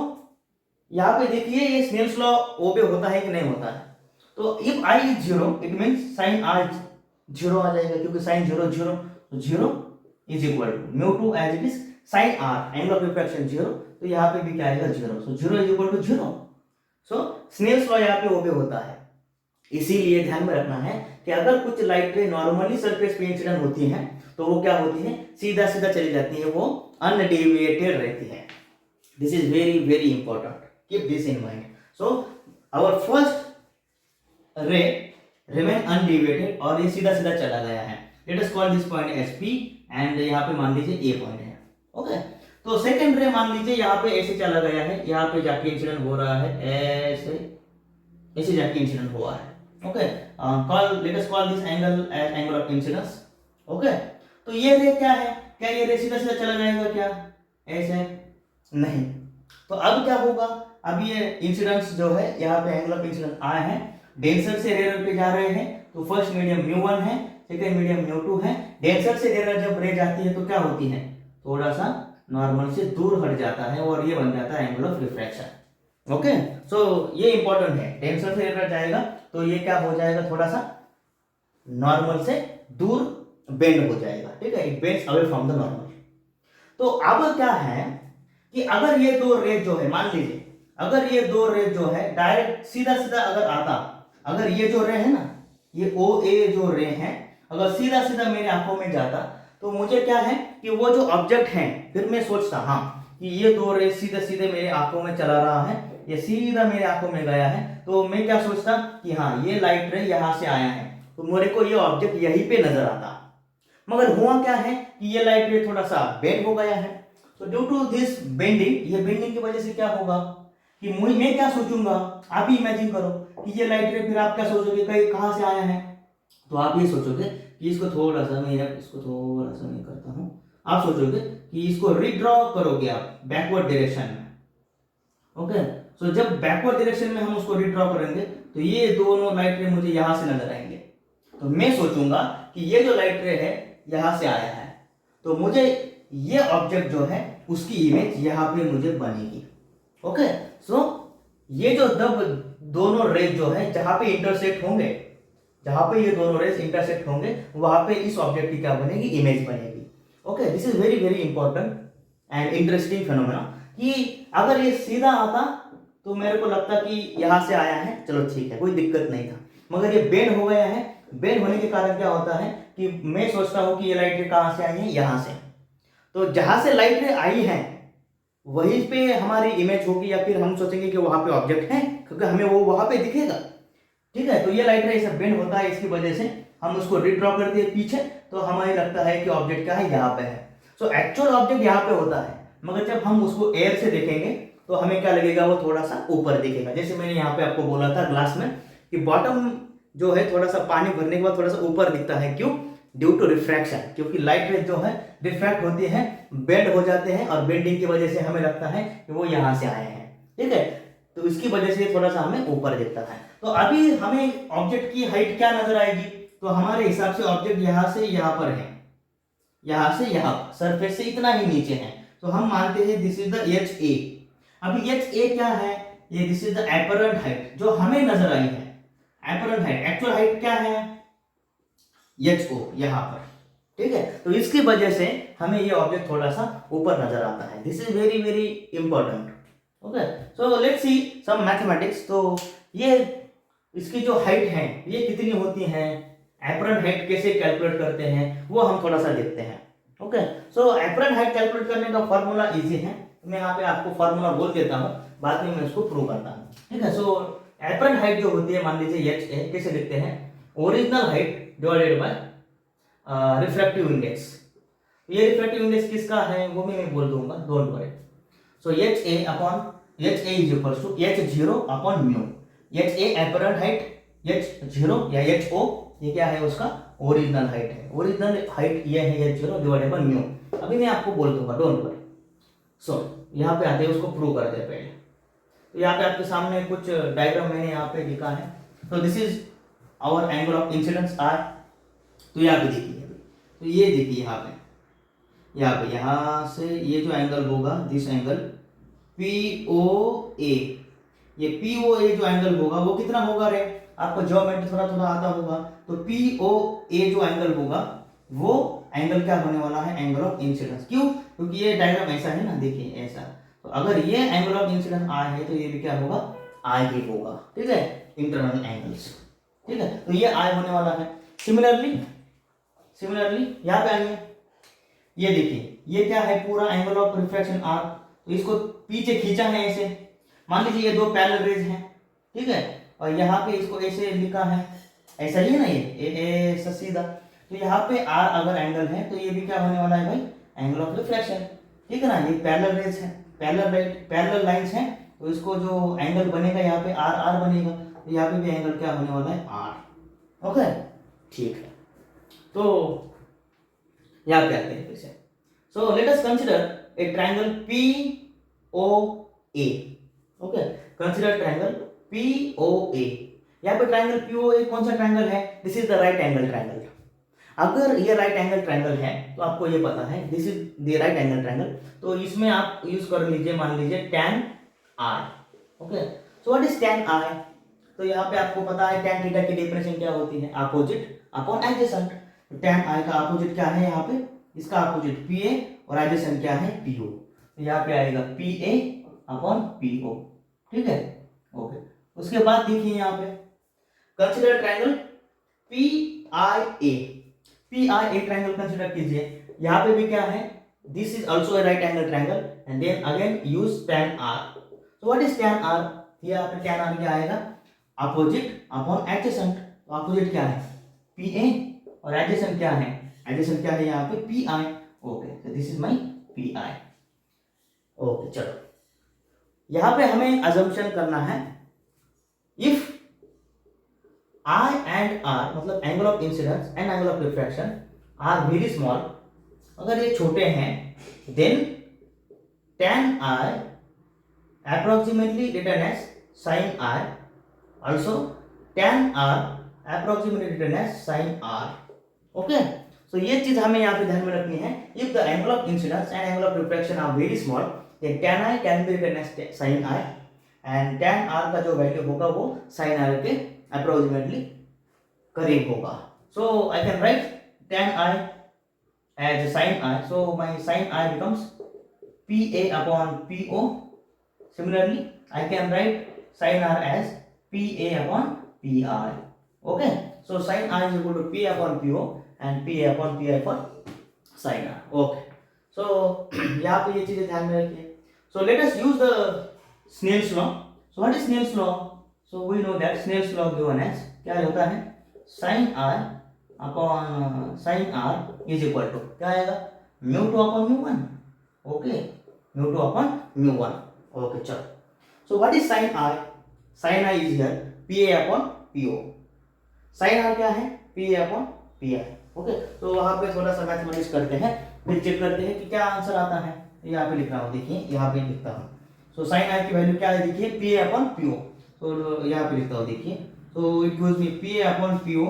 यहाँ पे देखिए ये स्नेल्स लॉ ओ पे होता है कि नहीं होता है। तो if i is 0 it means sin r 0 आ जाएगा, क्योंकि sin 0 0, तो 0 is equal to μ2 as it is sin r, angle of reflection 0, तो यहाँ पे भी क्या आएगा 0, so 0 is equal to 0। So Snell's law यहाँ पे ओ पे होता है। इसीलिए ध्यान में रखना है कि अगर कुछ लाइट रे नॉर्मली सरफेस पे इंसिडेंट होती हैं तो वो क्या होती है, सीधा सीधा चली जाती है, वो अनडेविएटेड रहती है। This is very very important, keep this in mind. So our first ray remain undeviated और ये सीधा सीधा चला गया है। Let us call this point S P and यहाँ पे मान लीजिए ए पॉइंट है। ओके, तो सेकंड रे मान लीजिए यहाँ पे ऐसे चला गया है, यहाँ पे जाके इंसिडेंट हो रहा है, ऐसे जाके इंसिडेंट हुआ है। Okay, let us call this angle as angle of incidence. Okay, तो ये रे क्या है, क्या ये रे सीधा सीधा चला जाएगा क्या, ऐसे नहीं। तो अब क्या होगा, अब ये इंसिडेंस जो है यहाँ पे एंगल ऑफ इंसिडेंस आए हैं, डेंसर से रेयर पे जा रहे हैं, तो फर्स्ट मीडियम μ1 है, सेकंड मीडियम μ2 है। डेंसर से रेयर जब रे जाती है तो क्या होती है, थोड़ा सा नॉर्मल से दूर हट जाता है और ये बन जाता है angle of refraction. Okay, so ये इंपॉर्टेंट है, डेंसर से रेयर जाएगा तो ये क्या हो जाएगा, थोड़ा सा नॉर्मल से दूर बेंड हो जाएगा। ठीक है, it bends away from the normal. तो अब क्या है कि अगर ये दो रे जो है, मान लीजिए अगर ये दो रे जो है डायरेक्ट सीधा सीधा अगर आता, अगर ये जो रे है ना, ये ओ ए जो रे है, अगर सीधा सीधा मेरे आंखों में जाता तो मुझे क्या है कि वो जो ऑब्जेक्ट है, फिर मैं सोचता हाँ कि ये दो रे सीधे सीधे मेरे आंखों में चला रहा है ये सीधा मेरे आंखों में गया है, तो मैं क्या सोचता कि हाँ ये लाइट रे यहाँ से आया है, तो मेरे को ये ऑब्जेक्ट यहीं पे नजर आता। मगर हुआ क्या है कि ये लाइट रे थोड़ा सा बेंड हो गया है। तो ड्यू टू दिस बेंडिंग, ये बेंडिंग की वजह से क्या होगा कि मैं क्या सोचूंगा, आप ही इमेजिन करो कि ये लाइट रे, फिर आप क्या सोचोगे कहीं कहाँ से आया है, तो आप ये सोचोगे कि इसको थोड़ा सा मैं करता हूँ, आप सोचोगे कि इसको रिड्रॉ करोगे आप बैकवर्ड डायरेक्शन में। ओके, सो जब बैकवर्ड डायरेक्शन में हम उसको रिड्रॉ करेंगे तो ये दोनों लाइट रे मुझे यहां से नजर आएंगे। तो मैं सोचूंगा कि ये जो लाइट रे है यहां से आया है, तो मुझे ये ऑब्जेक्ट जो है उसकी इमेज यहां पे मुझे बनेगी। ओके, सो ये जो दोनों रेज जो है जहां पे इंटरसेक्ट होंगे, जहां पे ये दोनों रेज इंटरसेक्ट होंगे वहां पे इस ऑब्जेक्ट की क्या बनेगी, इमेज बनेगी। Okay, this is very very important and interesting phenomena कि अगर ये सीधा आता तो मेरे को लगता कि यहां से आया है, चलो ठीक है कोई दिक्कत नहीं था, मगर ये बेंड हो गया है। बेंड होने के कारण क्या होता है कि मैं सोचता हूं कि ये लाइट रे कहां से आई है, यहां से। तो जहां से लाइट रे आई है वहीं पे हमारी इमेज होगी, या फिर हम सोचेंगे कि वहां पे ऑब्जेक्ट है, क्योंकि हमें वो वहां पे दिखेगा। ठीक है, तो ये लाइट रे ऐसा बेंड होता है, इसकी वजह से हम उसको रिड्रॉ करते हैं पीछे, तो हमें लगता है कि ऑब्जेक्ट क्या है, यहाँ पे है। सो एक्चुअल ऑब्जेक्ट यहाँ पे होता है, मगर जब हम उसको एयर से देखेंगे तो हमें क्या लगेगा, वो थोड़ा सा ऊपर दिखेगा। जैसे मैंने यहाँ पे आपको बोला था ग्लास में कि बॉटम जो है थोड़ा सा पानी भरने के बाद थोड़ा सा ऊपर दिखता है, क्यों, ड्यू टू रिफ्रैक्शन, क्योंकि लाइट रे जो है रिफ्रैक्ट होती है, बेंड हो जाते हैं, और बेंडिंग की वजह से हमें लगता है कि वो यहाँ से आए हैं। ठीक है, तो इसकी वजह से थोड़ा सा हमें ऊपर दिखता है। तो अभी हमें ऑब्जेक्ट की हाइट क्या नजर आएगी, तो हमारे हिसाब से ऑब्जेक्ट यहाँ से यहाँ पर है, यहाँ से यहाँ सरफेस से इतना ही नीचे है, तो हम मानते हैं this is the H A. अभी एच ए क्या है, ये this is the apparent height जो हमें नजर आई है। एपरेंट हाइट, एक्चुअल हाइट क्या है, एच ओ यहाँ पर। ठीक है, तो इसकी वजह से हमें ये ऑब्जेक्ट थोड़ा सा ऊपर नजर आता है। This is very very important. Okay, so let's see some mathematics. तो ये इसकी जो हाइट है ये कितनी होती है, एपरेंट हाइट कैसे कैलकुलेट करते हैं, वो हम थोड़ा सा देखते हैं। ओके, सो एपरेंट हाइट कैलकुलेट करने का फॉर्मूला इजी है, मैं यहाँ पे आपको फॉर्मूला बोल देता हूँ, बाद में मैं इसको प्रूव करता हूँ। ठीक है, सो एपरेंट हाइट जो होती है, मान लीजिए एच ए, कैसे लिखते हैं, original height divided by refractive index. ये रिफ्रैक्टिव इंडेक्स किसका है वो मैं बोल दूंगा, don't worry. So H A upon H A is equals to H zero upon mu. H A apparent height, H zero या एच ओ ये क्या है, उसका ओरिजिनल हाइट है। ओरिजिनल हाइट ये है H zero divided by mu. अभी मैं आपको बोल दूंगा, डोंट वरी। सो यहाँ पे आते हैं, उसको प्रूव करते हैं पहले। तो यहाँ पे आपके सामने कुछ डायग्राम मैंने यहाँ पे लिखा है। तो this is our angle of incidence R. तो यहाँ पे देखिए, तो ये देखिए यहाँ से ये जो एंगल होगा, दिस एंगल पी ओ ए, ये पी ओ ए जो एंगल होगा वो कितना होगा रे, आपको ज्योमेट्री थोड़ा थोड़ा आता होगा। तो पी ओ ए जो एंगल होगा वो एंगल क्या होने वाला है, एंगल ऑफ इंसिडेंस। क्यों, क्योंकि ये डायग्राम ऐसा है ना, देखिए ऐसा। तो अगर ये एंगल ऑफ इंसिडेंस आई है तो ये भी क्या होगा, आई ही होगा। ठीक है, इंटरनल एंगल्स। ठीक है, तो ये आई होने वाला है। सिमिलरली यहाँ पे आइए, ये देखिए ये क्या है, पूरा एंगल ऑफ रिफ्रैक्शन आर। तो इसको पीछे खींचा है ऐसे, मान लीजिए ये दो पैरेलल रेज हैं। ठीक है, और यहाँ पे इसको ऐसे लिखा है, ऐसा ही है ना, ये ऐसा सीधा। तो यहाँ पे आर अगर एंगल है तो ये भी क्या होने वाला है भाई, एंगल ऑफ रिफ्लेक्शन। ठीक है ना, ये पैरेलल रेज है, पैरेलल लाइंस हैं, तो इसको जो एंगल बनेगा यहाँ पे आर आर बनेगा, तो यहाँ पे भी एंगल क्या होने वाला है, आर। ओके, ठीक है, तो यहाँ पे आते हैं फिर से। So let us consider a triangle P O A. Okay, consider triangle P O A. यहाँ पे ट्रायंगल पी ओ ए कौन सा ट्रायंगल है, this is the right angle triangle. अगर ये राइट एंगल ट्रायंगल है तो आपको ये पता है this is the right angle triangle, तो इसमें आप यूज कर लीजिए, मान लीजिए tan r। Okay, so what is tan r, तो यहाँ पे आपको पता है tan थीटा की डेफिनेशन क्या होती है, opposite upon adjacent. tan i का अपोजिट क्या है, यहाँ पे इसका अपोजिट pa और एडजेसेंट क्या है, po। तो यहाँ पे आएगा pa अपॉन po। ठीक है, ओके, उसके बाद देखिए यहाँ पे consider triangle PIA triangle consider कीजिए। यहाँ पे भी क्या है, this is also a right angle triangle and then again use tan r। So what is tan r? यहाँ पे tan r क्या आएगा? Opposite upon adjacent. तो अपोजिट क्या है? pa और एडजेसेंट क्या है? एडजेसेंट क्या है यहाँ पे? pi। Okay, so this is my pi। Okay चलो, यहाँ पे हमें अजम्पशन करना है इफ I and R मतलब angle of incidence and angle of refraction are very small, अगर ये छोटे हैं then tan I approximately written as sin I, also tan R approximately written as sin R। Okay, so ये चीज हमें यहाँ पे ध्यान में रखनी है। If the angle of incidence and angle of refraction are very small then tan I can be written as sin I and tan R का जो वैल्यू होगा वो sin R के अप्रोक्सीमेटली करीब होगा। So I can write tan I as sin I, so my sin I becomes PA upon PO। Similarly, I can write sin R as PA upon PI। Okay, so sin I is equal to PA upon PO and PA upon PI for sin R। Okay, so यहाँ पे ये चीजें ध्यान में रखिए। So let us use the Snell's law। So what is Snell's law? So we know that Snell's law given as क्या होता है? sin I upon sin R is equal to क्या आएगा? mu2 upon mu1। Okay, mu2 upon mu1। Okay, चलो। So what is sin I? Sin I is here PA upon PO। sin R क्या है? PA upon PI। Okay, तो वहां पे थोड़ा सा मैथमेटिक्स करते हैं, फिर चेक करते हैं कि क्या आंसर आता है। यहाँ पे लिख रहा हूँ, देखिए यहाँ पे लिखता हूँ। सो sin I की वैल्यू क्या है? देखिए PA upon PO। तो यहाँ पे लिखता हूँ, देखिए तो it gives me PA upon PO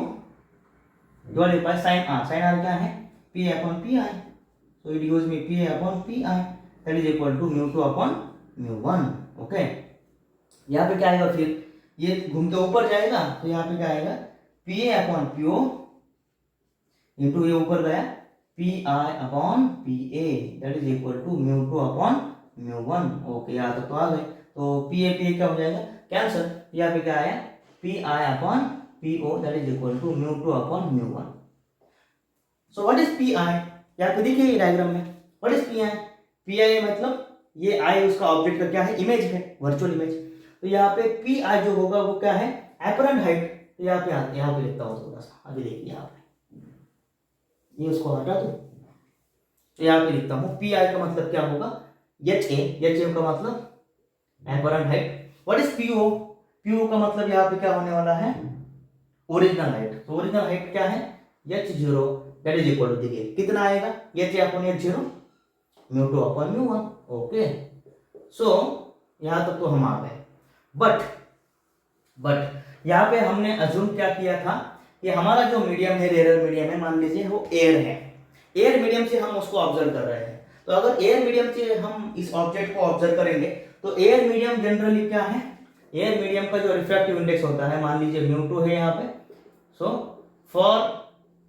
divided by sin R। sin R क्या है? PA upon PI। so it gives me PA upon PI that is equal to mu2 upon mu1। Okay, यहाँ पे क्या आएगा? फिर ये घूम के ऊपर जाएगा तो यहाँ पे क्या आएगा? PA upon PO इंटू ये ऊपर गया PI upon PA that is equal to mu2 upon mu1। Okay, यहाँ तक तो आ गए। तो PA PA क्या हो जाएगा? कैंसर। यहाँ पे क्या आया? PI upon PO that is equal to mu2 upon mu1। so what is PI? यहाँ पे देखिए डायग्राम में what is PI? PI मतलब ये I उसका ऑब्जेक्ट का क्या है? इमेज है, वर्चुअल इमेज। तो यहाँ पे PI जो होगा वो क्या है? Apparent height. तो यहाँ पे लिखता हूँ थोड़ा सा, अभी देखिए यहाँ पे ये उसको हटा दो, तो यहाँ पे लिखता हूँ PI का मतलब क्या होगा? HA का मतलब apparent height. What is PO? PO का मतलब यहाँ पे क्या होने वाला है? Original height. तो ओरिजिनल हाइट क्या है? H0 that is equal to, देखिए कितना आएगा? HA upon H0 mu2 upon mu1। Okay, so यहाँ तक तो हम आ गए। बट यहाँ पे हमने अज्यूम क्या किया था कि हमारा जो मीडियम है, रेयर मीडियम है, मान लीजिए वो एयर है। एयर मीडियम से हम उसको ऑब्जर्व कर रहे हैं। तो अगर एयर मीडियम से हम इस ऑब्जेक्ट को ऑब्जर्व करेंगे तो एयर मीडियम जनरली क्या है? एयर मीडियम का जो रिफ्रैक्टिव इंडेक्स होता है, मान लीजिए mu2 है यहाँ पे। So for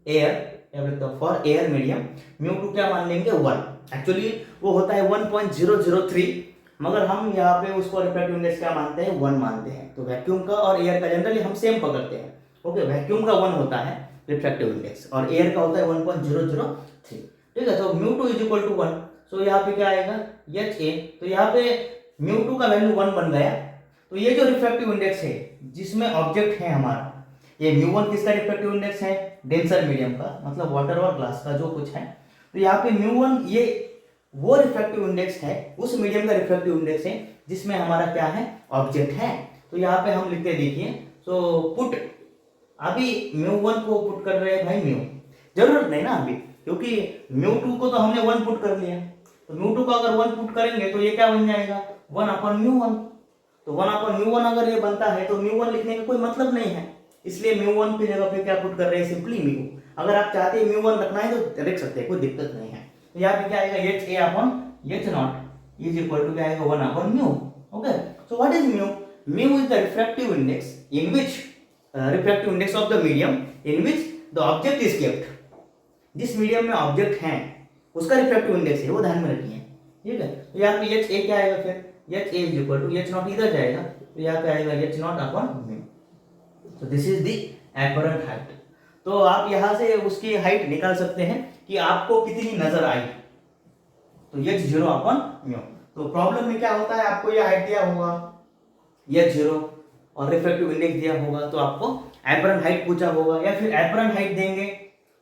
air medium mu2 क्या मान लेंगे? 1। एक्चुअली वो होता है 1.003, मगर हम यहाँ पे उसको रिफ्रैक्टिव इंडेक्स क्या मानते हैं? 1 मानते हैं। तो वैक्यूम का और एयर का जनरली हम सेम पकड़ते हैं। ओके, वैक्यूम का 1 होता है रिफ्रैक्टिव इंडेक्स और एयर का होता है 1.003। ठीक है, तो mu2 इज इक्वल टू 1। सो यहाँ पे क्या आएगा? HA। तो यहाँ पे mu2 का वैल्यू 1 बन गया। तो ये जो रिफ्रैक्टिव इंडेक्स है जिसमें ऑब्जेक्ट है हमारा, ये mu1 किसका रिफ्रैक्टिव इंडेक्स है? डेंसर मीडियम का, मतलब वाटर और ग्लास का जो कुछ है। तो यहाँ पे mu1 ये वो रिफ्रैक्टिव इंडेक्स है, उस मीडियम का रिफ्रैक्टिव इंडेक्स है जिसमें हमारा क्या है? ऑब्जेक्ट है। तो यहाँ पे हम लिखते देखिए, सो पुट, अभी mu1 को पुट कर रहे हैं भाई म्यू, जरूरत नहीं ना अभी, क्योंकि mu2 को तो हमने 1 पुट कर लिया। तो mu2 को अगर 1 पुट करेंगे तो ये क्या बन जाएगा? 1 अपॉन mu1। तो 1 अपॉन mu1 अगर ये बनता है तो mu1 लिखने का कोई मतलब नहीं है, इसलिए mu1 की जगह पे क्या पुट कर रहे हैं? Simply mu. अगर आप चाहते हैं mu1 रखना है तो रख सकते हैं, कोई दिक्कत नहीं है। तो यहाँ पे क्या आएगा? HA upon H0 is equal to क्या आएगा? 1 upon mu. Okay, so what is mu? Mu is the refractive index in which refractive index of the medium in which the object is kept. जिस medium में object है उसका refractive index है, वो ध्यान में रखिए। ठीक है, तो यहाँ पे HA क्या आएगा? फिर HA is equal to H0 इधर जाएगा, तो यहाँ पे आएगा H0 अपॉन म्यू। तो this is the apparent height. तो आप यहाँ से उसकी हाइट निकाल सकते हैं कि आपको कितनी नजर आई। तो H0 अपॉन म्यू। तो प्रॉब्लम में क्या होता है, आपको ये हाइट दिया होगा ये 0 और रिफ्रैक्टिव इंडेक्स दिया होगा, तो आपको एपरेंट हाइट पूछा होगा, या फिर एपरेंट हाइट देंगे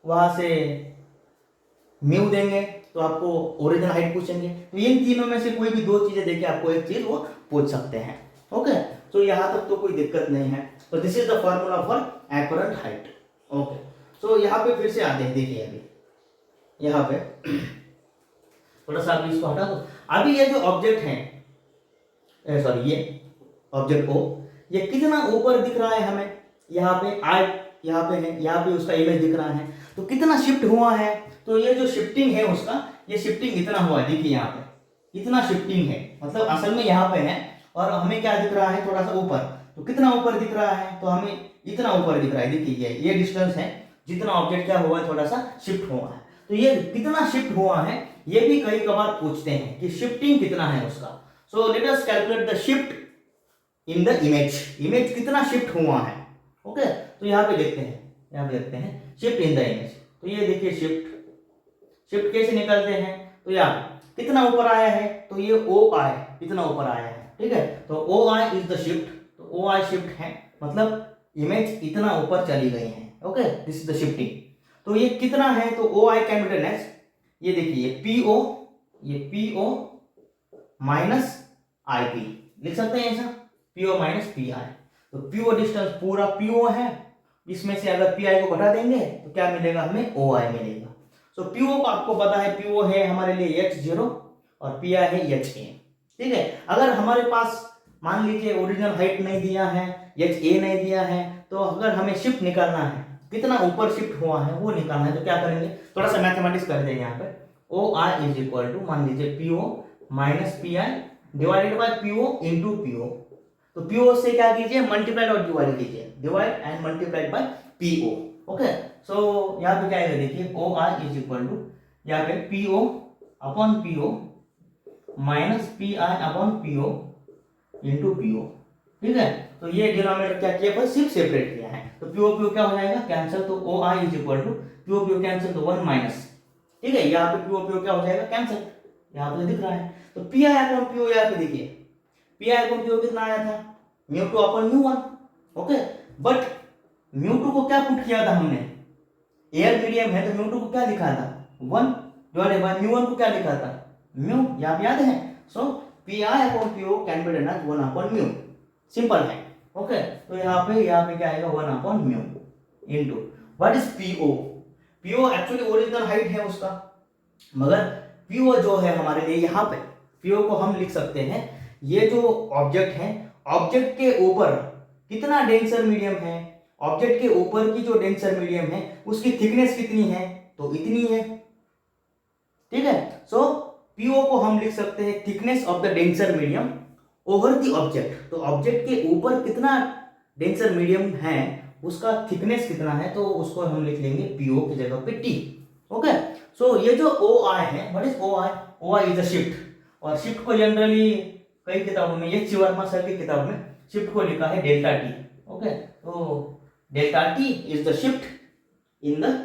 वहां से म्यू देंगे तो आपको ओरिजिनल हाइट पूछेंगे। तो इन तीनों में से कोई भी दो चीजें देके आपको एक चीज वो पूछ सकते हैं। ओके, तो यहाँ तक तो कोई दिक्कत नहीं है। तो this is the formula for apparent height. Okay, so यहाँ पे फिर से आते हैं, देखिए अभी यहाँ पे थोड़ा सा अभी इसको हटा दो। अभी ये जो ऑब्जेक्ट है, सॉरी ये ऑब्जेक्ट को, ये कितना ऊपर दिख रहा है हमें, यहाँ पे आई यहाँ पे है, यहाँ पे उसका इमेज दिख रहा है, तो कितना शिफ्ट हुआ है। तो ये जो शिफ्टिंग है उसका, ये शिफ्टिंग इतना हुआ है, देखिए यहाँ पे इतना शिफ्टिंग है, मतलब असल में यहाँ पे है और हमें क्या दिख रहा है थोड़ा सा ऊपर, तो कितना ऊपर दिख रहा है, तो हमें इतना ऊपर दिख रहा है। देखिए ये डिस्टेंस है, जितना ऑब्जेक्ट क्या हुआ है थोड़ा सा शिफ्ट हुआ है। तो ये कितना शिफ्ट हुआ है ये भी कई कबार पूछते हैं कि शिफ्टिंग कितना है उसका। सो let us calculate the shift in the image कितना शिफ्ट हुआ है। ओके, तो यहाँ पे देखते हैं, यहाँ पे देखते हैं शिफ्ट इन द इमेज। तो ये देखिए शिफ्ट कैसे निकलते हैं, तो यहाँ कितना ऊपर आया है, तो ये ओ आई इतना ऊपर आया है, ठीक है। तो O I is the shift, तो ओ आई शिफ्ट है, मतलब इमेज इतना ऊपर चली गई है। Okay, this is the shifting. तो ये कितना है, तो O I can be written as, ये देखिए ये P O minus I P लिख सकते हैं ऐसा, P O minus P I. तो पी ओ डिस्टेंस पूरा पी ओ है, इसमें से अगर पी आई को घटा देंगे तो क्या मिलेगा हमें, ओ आई मिलेगा। सो पी ओ को आपको पता है, पी ओ है हमारे लिए h0 और पी आई है h a, ठीक है। अगर हमारे पास मान लीजिए ओरिजिनल हाइट नहीं दिया है, h a नहीं दिया है, तो अगर हमें शिफ्ट निकालना है, कितना ऊपर शिफ्ट हुआ है वो निकालना है, तो क्या करेंगे, थोड़ा सा मैथमेटिक्स कर देंगे यहाँ पे। O I is equal to, मान लीजिए P O minus P I divided by P O into P O. तो पी ओ से क्या कीजिए, मल्टीप्लाइड और डिवाइड कीजिए, divide and multiplied by P O. Okay, so यहाँ पे क्या आएगा, देखिए O I is equal to, यहाँ पे P O upon P O minus P I upon P O into P O, ठीक है। तो ये डिनोमिनेटर क्या किया, पर सिर्फ सेपरेट किया है, तो पी ओ क्या हो जाएगा, कैंसिल। तो O I is equal to P O cancel, तो 1 माइनस, ठीक है। यहाँ पे पी ओ क्या हो जाएगा, कैंसिल, यहाँ पे दिख रहा है। तो P I upon P O, यहाँ पे देखिए P I upon P O कितना आया था, mu two upon mu one. Okay, but mu two को क्या पुट किया था हमने, एयर मीडियम है तो म्यू टू को क्या लिखा था 1 डिवाइडेड बाय म्यू वन को क्या लिखा था म्यू, यहाँ पे याद है। So P I upon P O can be written as 1 upon mu, simple है। ओके, तो यहाँ पे क्या आएगा 1 upon mu into what is PO. PO actually original height है उसका, मगर पीओ जो है हमारे लिए यहाँ पे पीओ को हम लिख सकते हैं, ये जो ऑब्जेक्ट है, ऑब्जेक्ट के ऊपर कितना डेंसर मीडियम है, ऑब्जेक्ट के ऊपर की जो डेंसर मीडियम है उसकी थिकनेस कितनी है, तो इतनी है, ठीक है। सो पीओ को हम लिख सकते हैं thickness of the denser medium over the object. तो ऑब्जेक्ट के ऊपर कितना डेंसर मीडियम है उसका थिकनेस कितना है, तो उसको हम लिख लेंगे पीओ की जगह पे टी। ओके, सो ये जो ओ आई है, what is O I, O I is a shift, और शिफ्ट को जनरली कई किताबों में, ये चिवर्मा सर की किताब में शिफ्ट को लिखा है डेल्टा टी। ओके, तो delta T is the shift in the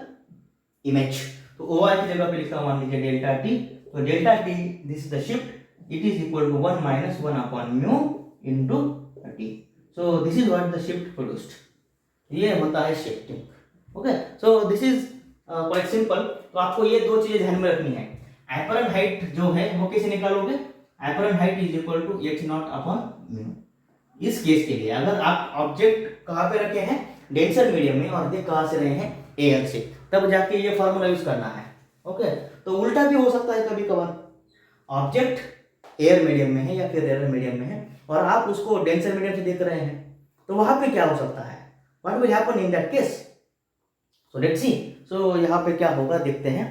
image. तो ओ आई की जगह पे लिखा मान लीजिए डेल्टा टी, तो delta T this is the shift, it is equal to 1 minus 1 upon mu into t. So this is what the shift produced. ये होता है shifting. Okay, so this is quite simple. तो आपको ये दो चीजें ध्यान में रखनी है। एपरेंट हाइट जो है वो कैसे निकालोगे, apparent height is equal to h naught upon mu. इस केस के लिए अगर आप ऑब्जेक्ट कहाँ पे रखे हैं, डेंसर मीडियम में, और देख कहाँ से रहे हैं, एयर से, तब जाके ये फॉर्मूला यूज करना है। ओके, तो उल्टा भी हो सकता है कभी कभार, ऑब्जेक्ट एयर मीडियम में है या फिर एयर मीडियम में है और आप उसको डेंसर मीडियम से देख रहे हैं, तो वहां पे क्या हो सकता है, what will happen in that case. So let's see, so यहाँ पे क्या होगा देखते हैं।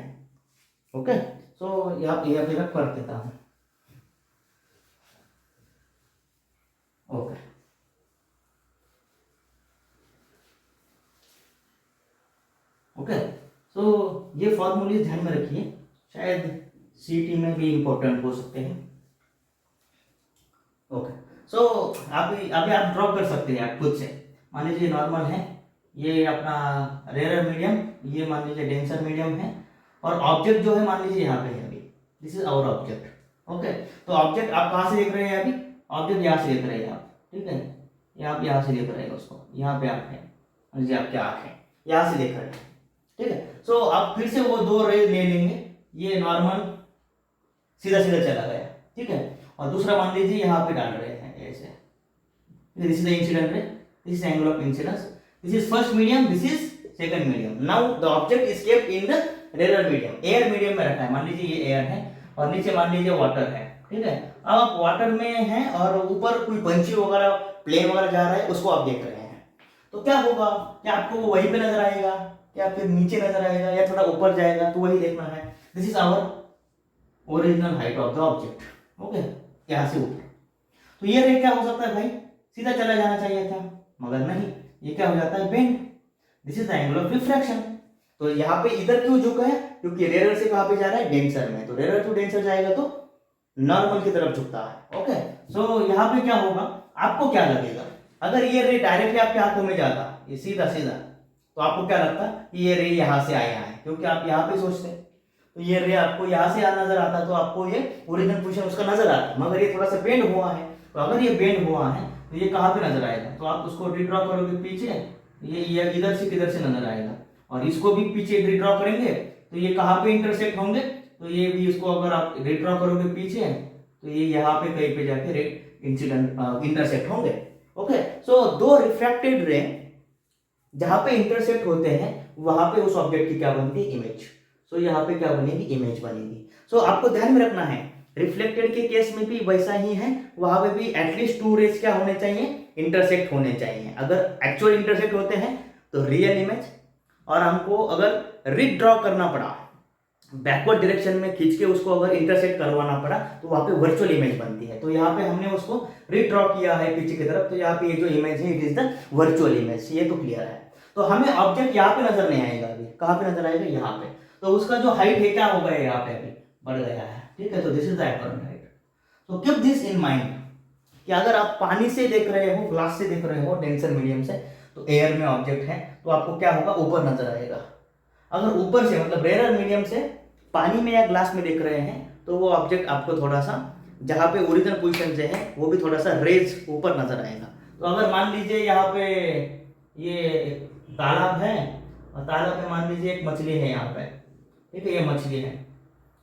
ओके, सो यहाँ पे मैं कर देता हूँ। ओके, ओके, सो ये फॉर्मूले ध्यान में रखिए, शायद सीटी में भी इंपॉर्टेंट हो सकते हैं। ओके, सो अभी आप ड्रॉ कर सकते हैं आप खुद से। मान लीजिए नॉर्मल है, ये अपना रेयर मीडियम, ये मान लीजिए डेंसर मीडियम है, और ऑब्जेक्ट जो है मान लीजिए यहाँ पे है, अभी this is our object. Okay, तो ऑब्जेक्ट आप कहाँ से देख रहे हैं? अभी ऑब्जेक्ट यहाँ से देख रहे हैं आप, ठीक है, ये आप यहाँ से देख रहे हैं उसको, यहाँ पे आप है जी, आपके आँख है, यहाँ से देख रहे हैं, ठीक है। सो आप फिर से वो दो रेज ले लेंगे, ये नॉर्मल सीधा सीधा चला गया, ठीक है, और दूसरा मान लीजिए यहाँ पे डाल रहे हैं ऐसे, this is the incident ray, this is angle of incidence, this is first medium, this is second medium. Now the object is kept in the rare medium, air medium में रखा है, मान लीजिए ये एयर है और नीचे मान लीजिए वाटर है, ठीक है। अब आप वाटर में हैं और ऊपर कोई पंछी वगैरह प्लेन वगैरह जा रहा है, उसको आप देख रहे हैं, तो क्या होगा? क्या आपको वो वहीं पे नजर आएगा, या फिर नीचे नजर आएगा, या थोड़ा ऊपर जाएगा? तो वही देखना है। This is our original height of the object, okay, यहाँ से ऊपर। तो ये रे क्या हो सकता है भाई? सीधा चला जाना चाहिए था, मगर नहीं, ये क्या हो जाता है? Bend. This is the angle of refraction. तो यहाँ पे इधर क्यों झुका है? क्योंकि रेयर से कहाँ पे जा रहा है? डेंसर में। तो रेयर टू डेंसर जाएगा तो नॉर्मल की तरफ झुकता है, ओके। सो यहाँ पे क्या होगा? आपको क्या लगेगा? अगर ये रे डायरेक्टली आपके हाथों में जाता, ये सीधा सीधा, तो आपको क्या लगता कि ये रे यहाँ से आया है, क्योंकि आप यहाँ पे सोचते हैं, तो ये रे आपको यहाँ से नजर आता, तो आपको ये ओरिजिनल पोजीशन उसका नजर आता। मगर ये थोड़ा सा बेंड हुआ है, तो अगर ये बेंड हुआ है तो ये कहाँ पे नजर आएगा? तो आप उसको रिड्रॉ करोगे पीछे, ये इधर से किधर से नजर आएगा, और इसको भी पीछे रिड्रॉ करेंगे तो ये कहाँ पे इंटरसेक्ट होंगे? तो ये भी इसको अगर आप रिड्रॉ करोगे पीछे, तो ये यहाँ पे कहीं पे जाके इंसिडेंट इंटरसेक्ट होंगे, ओके। सो दो रिफ्रैक्टेड रे जहां पे इंटरसेक्ट होते हैं, वहां पे उस ऑब्जेक्ट की क्या बनती है? इमेज। सो यहाँ पे क्या बनेगी? इमेज बनेगी। सो आपको ध्यान में रखना है, रिफ्लेक्टेड के केस में भी वैसा ही है, वहां पे भी एटलीस्ट टू रेज क्या होने चाहिए? इंटरसेक्ट होने चाहिए। अगर एक्चुअल इंटरसेक्ट होते हैं तो रियल इमेज, और हमको अगर रिड्रॉ करना पड़ा, बैकवर्ड डायरेक्शन में खींच के उसको अगर इंटरसेक्ट करवाना पड़ा, तो वहां पे वर्चुअल इमेज बनती है। तो यहाँ पे हमने उसको रिड्रॉ किया है पीछे की तरफ, तो यहाँ पे ये जो इमेज है it is the virtual image. ये तो क्लियर है। तो हमें ऑब्जेक्ट यहाँ पे नजर नहीं आएगा, अभी कहाँ पे नजर आएगा? यहाँ पे। तो उसका जो हाइट है क्या हो गया? यहाँ पे अभी बढ़ गया है, ठीक है। तो this is the apparent height. तो कीप दिस इन माइंड कि अगर आप पानी से देख रहे हो, ग्लास से देख रहे हो, डेंसर मीडियम से, तो एयर में ऑब्जेक्ट है, तो आपको क्या होगा? ऊपर नजर आएगा। अगर ऊपर से मतलब रेयर मीडियम से पानी में या ग्लास में देख रहे हैं, तो वो ऑब्जेक्ट आपको थोड़ा सा जहाँ पे ओरिजिनल पोजीशन से है वो भी थोड़ा सा रेज ऊपर नजर आएगा। तो अगर मान लीजिए यहाँ पे ये तालाब है, और तालाब में मान लीजिए एक मछली है यहाँ पे, ठीक है, ये मछली है,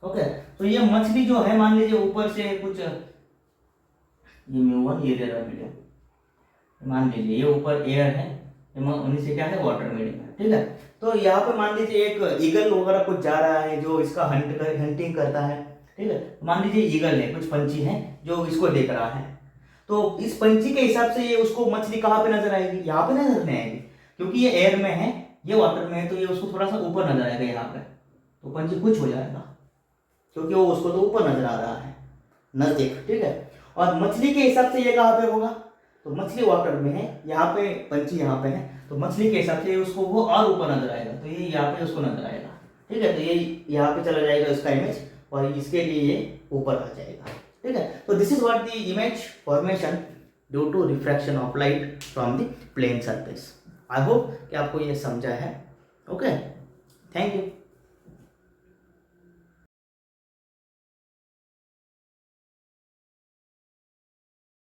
ओके। तो ये मछली जो है, मान लीजिए ऊपर से कुछ, ये म्यू1, ये रेयर मीडियम, मान लीजिए ये ऊपर एयर है, नीचे क्या है? वाटर मीडियम है, ठीक है। तो यहाँ पे मान लीजिए एक ईगल वगैरह कुछ जा रहा है जो इसका हंटिंग करता है, ठीक है। मान लीजिए ईगल है, कुछ पंछी है जो इसको देख रहा है, तो इस पंछी के हिसाब से ये उसको मछली कहाँ पे नजर आएगी? यहाँ पे नजर नहीं आएगी, क्योंकि ये एयर में है, ये वाटर में है, तो ये उसको थोड़ा सा ऊपर नजर आएगा यहाँ पे, तो पंछी कुछ हो जाएगा, क्योंकि वो उसको तो ऊपर नजर आ रहा है नजदीक, ठीक है। और मछली के हिसाब से ये कहाँ पे होगा? तो मछली वाटर में है, यहाँ पे पंछी यहाँ पे है, तो मछली के हिसाब से उसको वो और ऊपर नजर आएगा, तो ये यहाँ पे उसको नजर आएगा, ठीक है। तो ये यहाँ पे चला जाएगा इसका इमेज, और इसके लिए ये ऊपर आ जाएगा, ठीक है। तो this is what the image formation due to refraction of light from the plane surface. I hope कि आपको ये समझा है, ओके। Thank you.